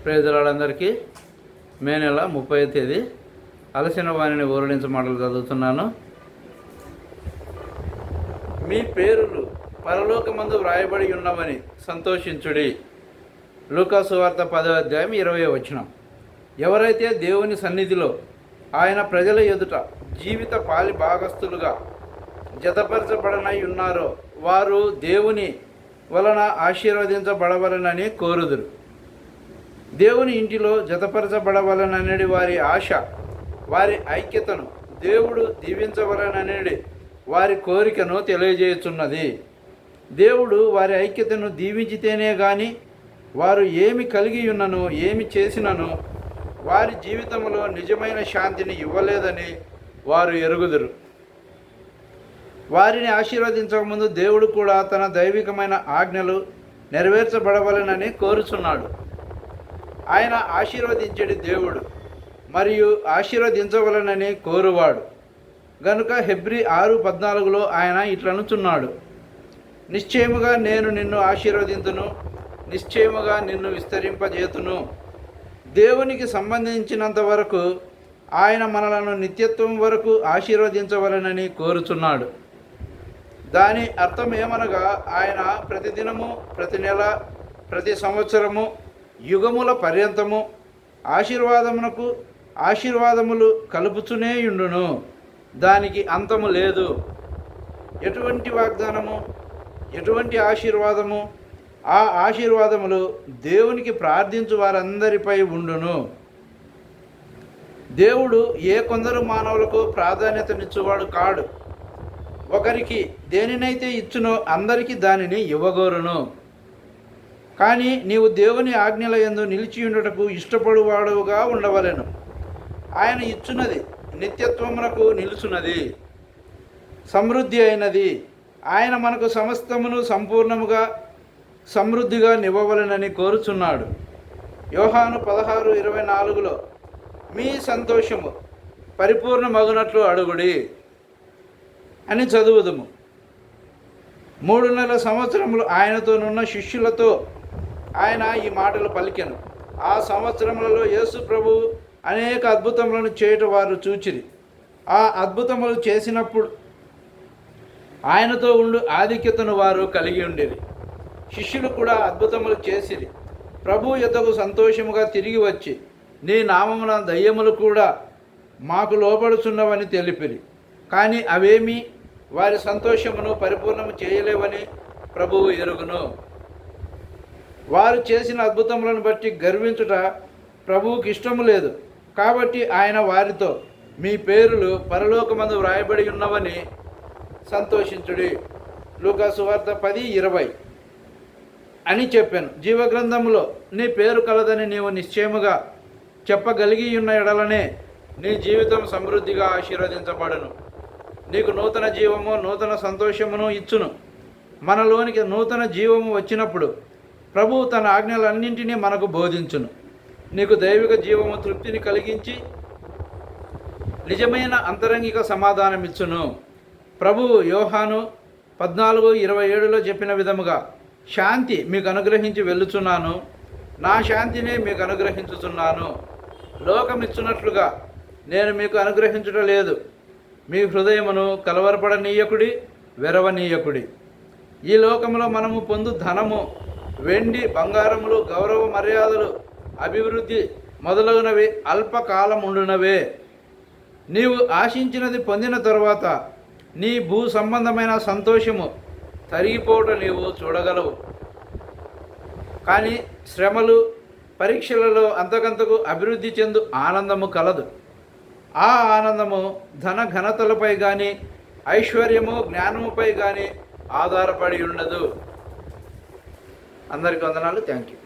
ప్రేజలాడందరికీ మే నెల 30వ తేదీ అలసిన వాణిని ఊరడించ మాటలు చదువుతున్నాను. మీ పేరులు పరలోకమందు వ్రాయబడి ఉన్నవని సంతోషించుడి. లూకా సువార్త 10వ అధ్యాయం 20వ వచనం. ఎవరైతే దేవుని సన్నిధిలో ఆయన ప్రజల ఎదుట జీవిత పాలి భాగస్థులుగా జతపరచబడనై ఉన్నారో వారు దేవుని వలన ఆశీర్వదించబడవలనని కోరుదురు. దేవుని ఇంటిలో జతపరచబడవలననేది వారి ఆశ, వారి ఐక్యతను దేవుడు దీవించవలననేది వారి కోరికను తెలియజేయుచున్నది. దేవుడు వారి ఐక్యతను దీవించితేనే కానీ వారు ఏమి కలిగి ఉన్నను ఏమి చేసినను వారి జీవితంలో నిజమైన శాంతిని ఇవ్వలేదని వారు ఎరుగుదురు. వారిని ఆశీర్వదించకముందు దేవుడు కూడా తన దైవికమైన ఆజ్ఞలు నెరవేర్చబడవలనని కోరుచున్నాడు. ఆయన ఆశీర్వదించేది దేవుడు మరియు ఆశీర్వదించవలనని కోరువాడు గనుక హెబ్రీ 6:14 ఆయన ఇట్లనుచున్నాడు, నిశ్చయముగా నేను నిన్ను ఆశీర్వదింతును, నిశ్చయముగా నిన్ను విస్తరింపజేతును. దేవునికి సంబంధించినంత వరకు ఆయన మనలను నిత్యత్వం వరకు ఆశీర్వదించవలనని కోరుచున్నాడు. దాని అర్థం ఏమనగా ఆయన ప్రతిదినము, ప్రతి నెల, ప్రతి సంవత్సరము, యుగముల పర్యంతము ఆశీర్వాదమునకు ఆశీర్వాదములు కలుపుచునే యుండును. దానికి అంతము లేదు. ఎటువంటి వాగ్దానము, ఎటువంటి ఆశీర్వాదము, ఆ ఆశీర్వాదములు దేవునికి ప్రార్థించు వారందరిపై ఉండును. దేవుడు ఏ కొందరు మానవులకు ప్రాధాన్యతనిచ్చువాడు కాడు. ఒకరికి దేనినైతే ఇచ్చునో అందరికీ దానిని ఇవ్వగోరును. కానీ నీవు దేవుని ఆజ్ఞల యందు నిలిచియుండుటకు ఇష్టపడువాడుగా ఉండవలెను. ఆయన ఇచ్చున్నది నిత్యత్వమునకు నిలుచున్నది, సమృద్ధి అయినది. ఆయన మనకు సమస్తమును సంపూర్ణముగా సమృద్ధిగా నివ్వవలెనని కోరుచున్నాడు. యోహాను 16:24 మీ సంతోషము పరిపూర్ణమగునట్లు అడుగుడి అని చదువుదుము. 3.5 సంవత్సరములు ఆయనతోనున్న శిష్యులతో ఆయన ఈ మాటలు పలికెను. ఆ సంవత్సరములలో యేసు ప్రభువు అనేక అద్భుతములను చేయుట వారు చూచిరి. ఆ అద్భుతములు చేసినప్పుడు ఆయనతో ఉండు ఆధిక్యతను వారు కలిగి ఉండిరి. శిష్యులు కూడా అద్భుతములు చేసిరి. ప్రభు యొద్దకు సంతోషముగా తిరిగి వచ్చి నీ నామమున దయ్యములు కూడా మాకు లోబడుచున్నవని తెలిపిరి. కానీ అవేమీ వారి సంతోషమును పరిపూర్ణము చేయలేవని ప్రభువు ఎరుగును. వారు చేసిన అద్భుతములను బట్టి గర్వించుట ప్రభువుకి ఇష్టము లేదు. కాబట్టి ఆయన వారితో మీ పేరులు పరలోకమందు వ్రాయబడి ఉన్నవని సంతోషించుడి. లూకా సువార్త 10:20 అని చెప్పాను. జీవగ్రంథములో నీ పేరు కలదని నీవు నిశ్చయముగా చెప్పగలిగి ఉన్న ఎడలనే నీ జీవితం సమృద్ధిగా ఆశీర్వదించబడును. నీకు నూతన జీవము, నూతన సంతోషమును ఇచ్చును. మనలోనికి నూతన జీవము వచ్చినప్పుడు ప్రభువు తన ఆజ్ఞలన్నింటినీ మనకు బోధించును. నీకు దైవిక జీవము తృప్తిని కలిగించి నిజమైన అంతరంగిక సమాధానం ఇచ్చును. ప్రభువు యోహాను 14:27 చెప్పిన విధముగా శాంతి మీకు అనుగ్రహించి వెళ్ళుచున్నాను, నా శాంతినే మీకు అనుగ్రహించుచున్నాను. లోకమిచ్చున్నట్లుగా నేను మీకు అనుగ్రహించుట లేదు. మీ హృదయమును కలవరపడనీయకుడి, వెరవనీయకుడి. ఈ లోకంలో మనము పొందు ధనము, వెండి, బంగారములు, గౌరవ మర్యాదలు, అభివృద్ధి మొదలగునవి అల్పకాలముండునవే. నీవు ఆశించినది పొందిన తరువాత నీ భూ సంబంధమైన సంతోషము తరిగిపోవటం నీవు చూడగలవు. కానీ శ్రమలు, పరీక్షలలో అంతకంతకు అభివృద్ధి చెందు ఆనందము కలదు. ఆ ఆనందము ధన ఘనతలపై కానీ ఐశ్వర్యము, జ్ఞానముపై కానీ ఆధారపడి ఉండదు. అందరికీ వందనాలు. Thank you.